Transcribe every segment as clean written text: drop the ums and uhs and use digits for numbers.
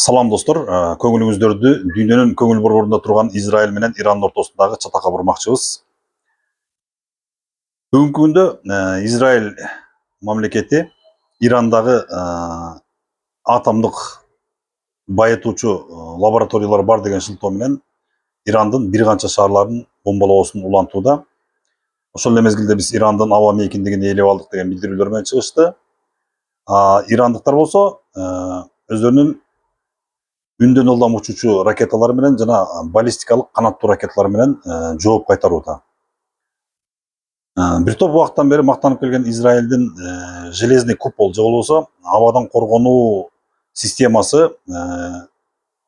Салам достор, көңүлүңүздөрдү дүйнөнүн көңүл борборунда турган Израиль менен Ирандын ортосундагы чатакка бурмакчыбыз. Бүгүнкү күндө Израиль мамлекети Ирандагы атомдук байытуучу лабораториялар бар деген шылтоо менен Ирандын бир канча шаарларын бомбалоосун улантууда. Ошол эле мезгилде биз Ирандын аба мейкиндигин ээлеп алдык деген билдирүүлөр менен чыгышты. Ирандыктар болсо өздөрүнүн үндөн ылдам учуучу ракеталар менен жана баллистикалык канаттуу ракеталар менен жооп кайтарууда. Бир топ убакыттан бери мактанып келген Израилдин железный купол же болбосо абадан коргонуу системасы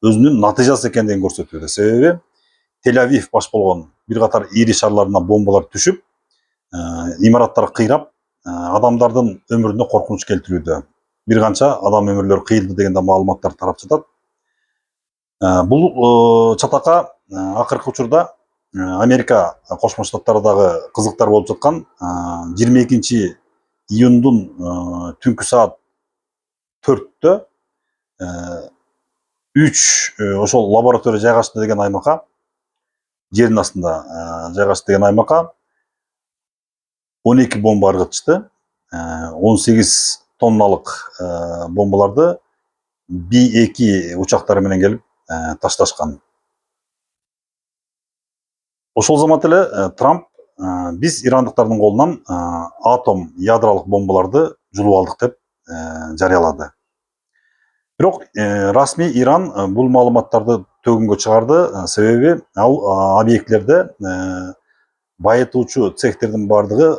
өзүнүн натыйжасы экендигин көрсөтүүдө. Себеби Тель-Авив баш болгон бир катар ири шаарларына бомбалар түшүп, имараттар кыйрап, адамдардын өмүрүнө коркунуч келтирүүдө. Бир канча адам өмүрлөрү кыйылды деген да маалыматтар тарап жатат. Бул чатакка акыркы учурда Америка Кошмо Штаттары дагы кызыктар болуп жаткан 22-июндун түнкү саат 4-тө 3 ошол лаборатория жайгашты деген аймакка, жердин астында жайгашты деген аймакка 12 бомба ыргытышты. 18 тонналык бомбаларды B-2 учактары менен келип ташташкан. Ошол замат эле Трамп биз ирандыктардын колунан атом ядролук бомбаларды жулуп алдык деп жарыялады. Бирок расмий Иран бул маалыматтарды төгүнгө чыгарды, себеби ал объектилерде байытуучу цехтердин бардыгы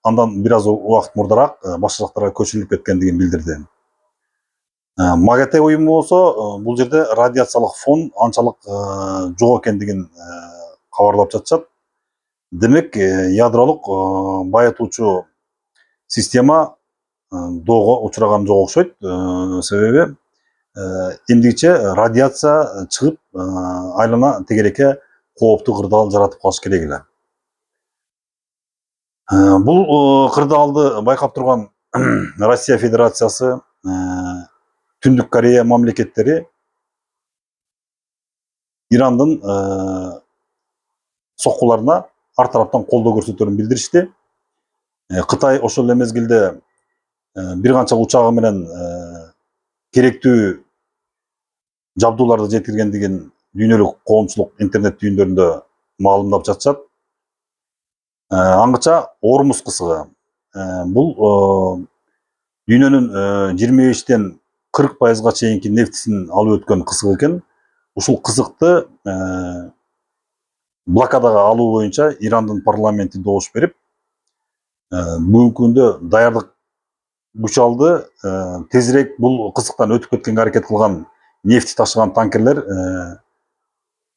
андан бир аз убакыт мурдараак башка жактарга көчүрүлүп кеткендигин билдирди. МАГАТЭ уюму болсо бул жерде радиациялык фон анчалык жок экендигин кабарлап жатышат. Демек, ядролук байытуучу система доого учураган жок окшойт. Себеби эмдигиче радиация чыгып, айлана тегерекке кооптуу кырдаал жаратып калыш керек эле. Бул кырдаалды байкап турган Россия Федерациясы, Түндүк Корея мамлекеттери Ирандын соккуларына ар тараптан колдоо көрсөтөрүн билдиришти. Кытай ошол эле мезгилде бир канча учагы менен керектүү жабдууларды жеткиргендигин дүйнөлүк коомчулук интернет түйүндөрүндө маалымдап жатышат. Аңгыча Ормуз кысыгы. Бул дүйнөнүн 25-тен 40%га чейинки нефтисин алып өткөн кысык экен. Ушул кысыкты блокадага алуу боюнча Ирандын парламенти добуш берип, бүгүнкү күндө даярдык күч алды. Тезирээк бул кысыктан өтүп кеткенге аракет кылган нефти ташыган танкерлер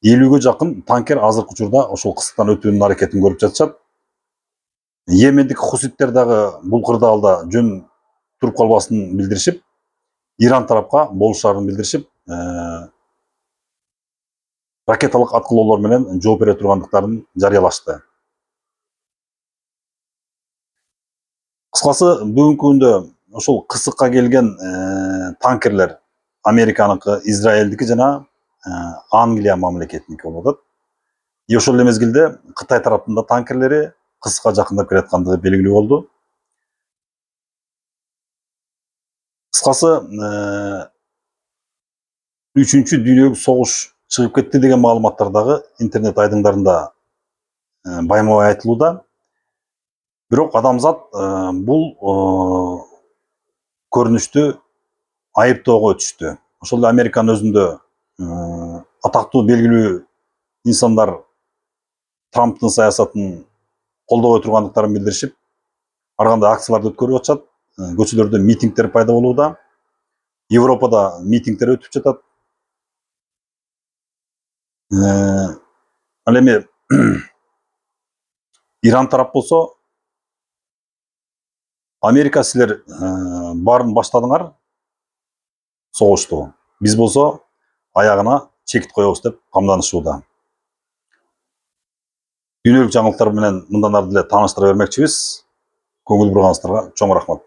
50-ге жакын танкер азыркы учурда ошол кысыктан өтүүнүн аракетин көрүп жатышат. Йемендик хуситтер дагы бул кырдаалда жөн туруп калбасын билдиришип, Иран тарапка болушаарын билдиришип, ракеталык аткылоолор менен жооп бере тургандыктарын жарыялашты. Кыскасы, бүгүнкү күндө ошол кысыкка келген танкерлер Американыкы, Израилдики жана Англия мамлекетиники болуп атат. Ошол эле мезгилде Кытай тараптын танкерлери кысыкка жакындап келаткандыгы белгилүү болду. Кыскасы, 3-чү дүйнөлүк согуш чыгып кетти деген маалыматтар дагы интернет айдыңдарында байма-бай айтылууда. Бирок адамзат бул көрүнүштү айыптоого өтүштү. Ошол эле Американын өзүндө атактуу белгилүү инсандар Трамптын саясатын колдобой тургандыктарын билдиришип, ар кандай акцияларды өткөрүп атышат. Көчөлөрдө митингдер пайда болууда. Европада митингдер өтүп жатат. Ал эми Иран тарап болсо, Америка силер баарын баштадыңар согушту. Биз болсо аягына чекит коебуз деп камданышууда. Дүйнөлүк жаңылыктар менен мындан ары деле тааныштыра бермекчибиз. Көңүл бурганыңыздарга чоң рахмат.